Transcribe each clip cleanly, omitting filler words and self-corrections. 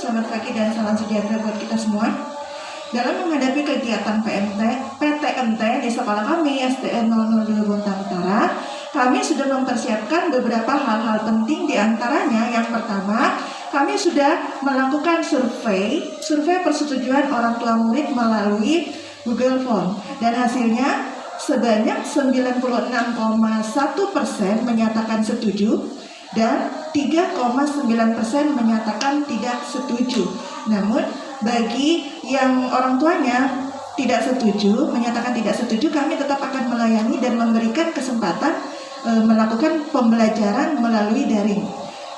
selamat pagi dan salam sejahtera buat kita semua. Dalam menghadapi kegiatan PTMT di sekolah kami SDN 002 Bontang Utara, kami sudah mempersiapkan beberapa hal-hal penting, di antaranya yang pertama, kami sudah melakukan survei persetujuan orang tua murid melalui Google Form, dan hasilnya sebanyak 96,1% menyatakan setuju dan 3,9% menyatakan tidak setuju. Namun bagi yang orang tuanya tidak setuju, menyatakan tidak setuju, kami tetap akan melayani dan memberikan kesempatan melakukan pembelajaran melalui daring.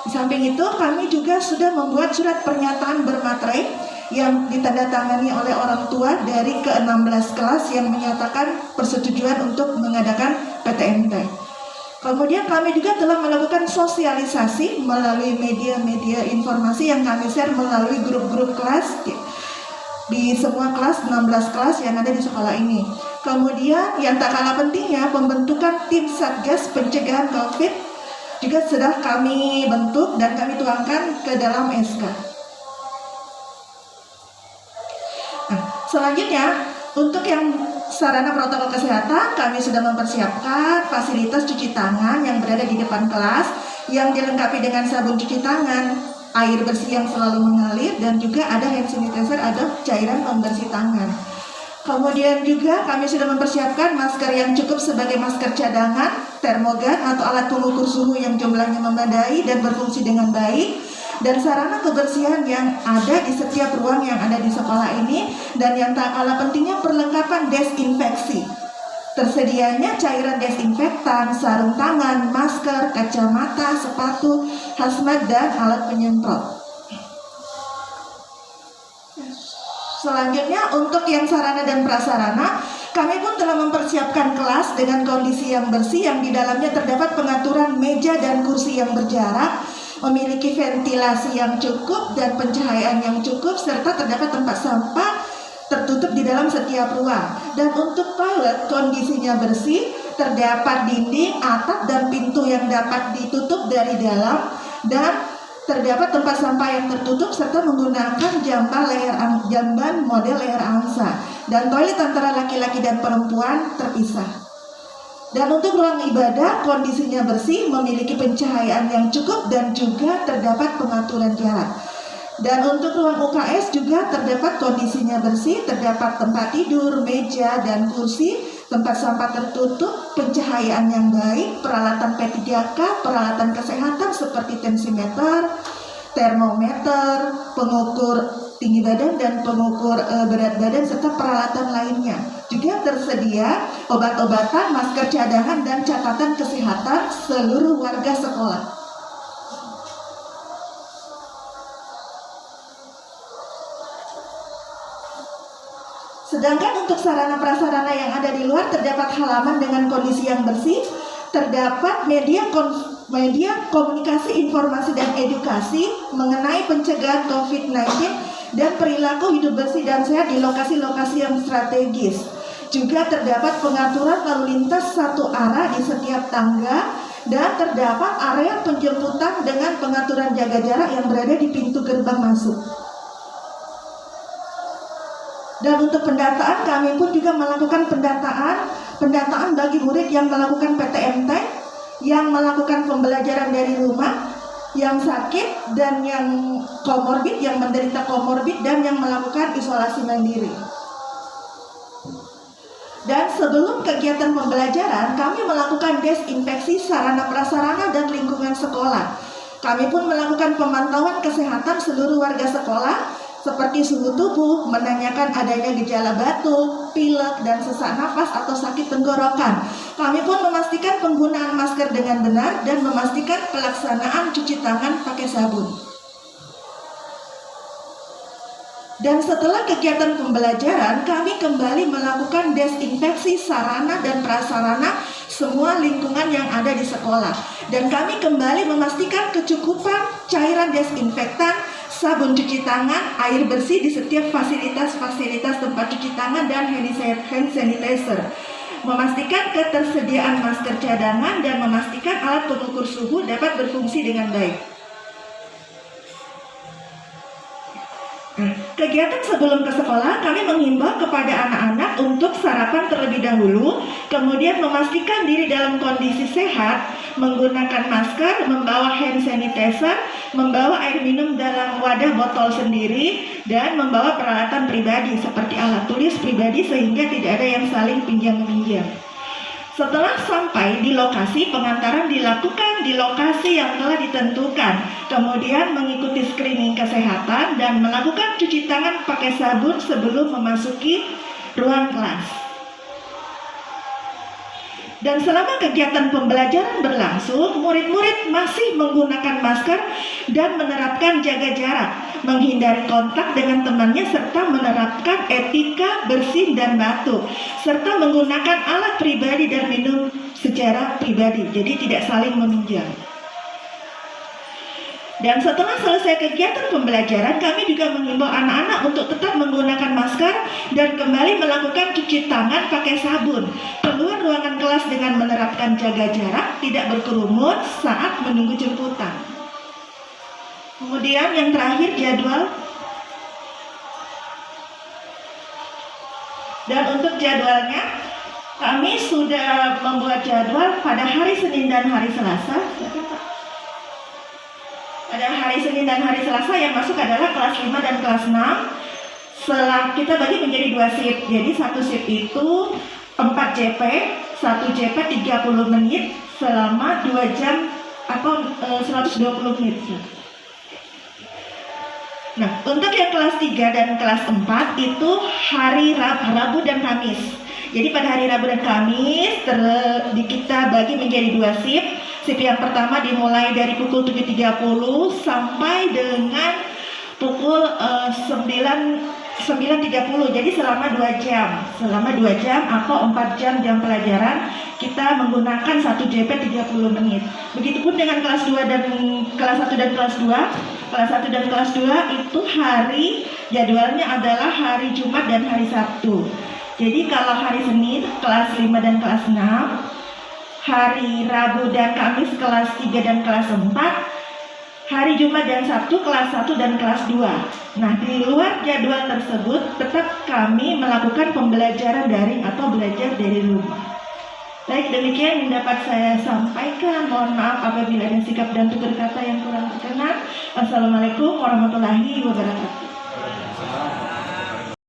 Di samping itu, kami juga sudah membuat surat pernyataan bermaterai yang ditandatangani oleh orang tua dari ke-16 kelas yang menyatakan persetujuan untuk mengadakan PTMT. Kemudian kami juga telah melakukan sosialisasi melalui media-media informasi yang kami share melalui grup-grup kelas di semua kelas, 16 kelas yang ada di sekolah ini. Kemudian yang tak kalah pentingnya, pembentukan tim Satgas Pencegahan COVID juga sudah kami bentuk dan kami tuangkan ke dalam SK. Nah, selanjutnya untuk yang sarana protokol kesehatan, kami sudah mempersiapkan fasilitas cuci tangan yang berada di depan kelas yang dilengkapi dengan sabun cuci tangan, air bersih yang selalu mengalir, dan juga ada hand sanitizer, ada cairan pembersih tangan. Kemudian juga kami sudah mempersiapkan masker yang cukup sebagai masker cadangan, termogan atau alat pengukur suhu yang jumlahnya memadai dan berfungsi dengan baik, dan sarana kebersihan yang ada di setiap ruang yang ada di sekolah ini, dan yang tak kalah pentingnya perlengkapan desinfeksi. Tersedianya cairan desinfektan, sarung tangan, masker, kacamata, sepatu, hazmat, dan alat penyemprot. Selanjutnya untuk yang sarana dan prasarana, kami pun telah mempersiapkan kelas dengan kondisi yang bersih yang di dalamnya terdapat pengaturan meja dan kursi yang berjarak, memiliki ventilasi yang cukup dan pencahayaan yang cukup, serta terdapat tempat sampah tertutup di dalam setiap ruang. Dan untuk toilet kondisinya bersih, terdapat dinding, atap, dan pintu yang dapat ditutup dari dalam, dan terdapat tempat sampah yang tertutup serta menggunakan jamban model leher angsa, dan toilet antara laki-laki dan perempuan terpisah. Dan untuk ruang ibadah kondisinya bersih, memiliki pencahayaan yang cukup, dan juga terdapat pengaturan jarak. Dan untuk ruang UKS juga terdapat kondisinya bersih, terdapat tempat tidur, meja, dan kursi, tempat sampah tertutup, pencahayaan yang baik, peralatan P3K, peralatan kesehatan seperti tensimeter, termometer, pengukur tinggi badan dan pengukur berat badan, serta peralatan lainnya. Juga tersedia obat-obatan, masker cadangan, dan catatan kesehatan seluruh warga sekolah. Sedangkan untuk sarana prasarana yang ada di luar, terdapat halaman dengan kondisi yang bersih, terdapat media komunikasi, informasi, dan edukasi mengenai pencegahan COVID-19 dan perilaku hidup bersih dan sehat di lokasi-lokasi yang strategis. Juga terdapat pengaturan lalu lintas satu arah di setiap tangga, dan terdapat area penjemputan dengan pengaturan jaga jarak yang berada di pintu gerbang masuk. Dan untuk pendataan, kami pun juga melakukan pendataan bagi murid yang melakukan PTMT, yang melakukan pembelajaran dari rumah, yang sakit, dan yang komorbid, yang menderita komorbid, dan yang melakukan isolasi mandiri. Dan sebelum kegiatan pembelajaran, kami melakukan desinfeksi sarana prasarana dan lingkungan sekolah. Kami pun melakukan pemantauan kesehatan seluruh warga sekolah, seperti suhu tubuh, menanyakan adanya gejala batuk, pilek, dan sesak nafas atau sakit tenggorokan. Kami pun memastikan penggunaan masker dengan benar dan memastikan pelaksanaan cuci tangan pakai sabun. Dan setelah kegiatan pembelajaran, kami kembali melakukan desinfeksi sarana dan prasarana semua lingkungan yang ada di sekolah. Dan kami kembali memastikan kecukupan cairan desinfektan, sabun cuci tangan, air bersih di setiap fasilitas tempat cuci tangan, dan hand sanitizer. Memastikan ketersediaan masker cadangan dan memastikan alat pengukur suhu dapat berfungsi dengan baik. Kegiatan sebelum ke sekolah, kami menghimbau kepada anak-anak untuk sarapan terlebih dahulu, kemudian memastikan diri dalam kondisi sehat, menggunakan masker, membawa hand sanitizer, membawa air minum dalam wadah botol sendiri, dan membawa peralatan pribadi seperti alat tulis pribadi sehingga tidak ada yang saling pinjam-meminjam. Setelah sampai di lokasi, pengantaran dilakukan di lokasi yang telah ditentukan. Kemudian mengikuti screening kesehatan dan melakukan cuci tangan pakai sabun sebelum memasuki ruang kelas. Dan selama kegiatan pembelajaran berlangsung, murid-murid masih menggunakan masker dan menerapkan jaga jarak, menghindari kontak dengan temannya, serta menerapkan etika bersin dan batuk, serta menggunakan alat pribadi dan minum secara pribadi, jadi tidak saling meminjam. Dan setelah selesai kegiatan pembelajaran, kami juga mengimbau anak-anak untuk tetap menggunakan masker dan kembali melakukan cuci tangan pakai sabun. Keluar ruangan kelas dengan menerapkan jaga jarak, tidak berkerumun saat menunggu jemputan. Kemudian yang terakhir jadwal. Dan untuk jadwalnya, kami sudah membuat jadwal pada hari Senin dan hari Selasa. Pada hari Senin dan hari Selasa yang masuk adalah kelas 5 dan kelas 6. Kita bagi menjadi 2 shift. Jadi satu shift itu 4 JP, 1 JP 30 menit selama 2 jam atau 120 menit. Nah, untuk yang kelas 3 dan kelas 4 itu hari Rabu dan Kamis. Jadi pada hari Rabu dan Kamis kita bagi menjadi 2 shift. Shift yang pertama dimulai dari pukul 7.30 sampai dengan pukul 9.30. Jadi selama 2 jam. Selama 2 jam atau 4 jam pelajaran kita menggunakan 1 JP 30 menit. Begitupun dengan kelas 2 dan kelas 1 dan kelas 2. Kelas 1 dan kelas 2 itu hari jadwalnya adalah hari Jumat dan hari Sabtu. Jadi kalau hari Senin kelas 5 dan kelas 6, hari Rabu dan Kamis kelas 3 dan kelas 4, hari Jumat dan Sabtu kelas 1 dan kelas 2. Nah, di luar jadwal tersebut tetap kami melakukan pembelajaran daring atau belajar dari rumah. Baik, demikian yang dapat saya sampaikan. Mohon maaf apabila ada sikap dan tutur kata yang kurang berkenan. Assalamualaikum warahmatullahi wabarakatuh.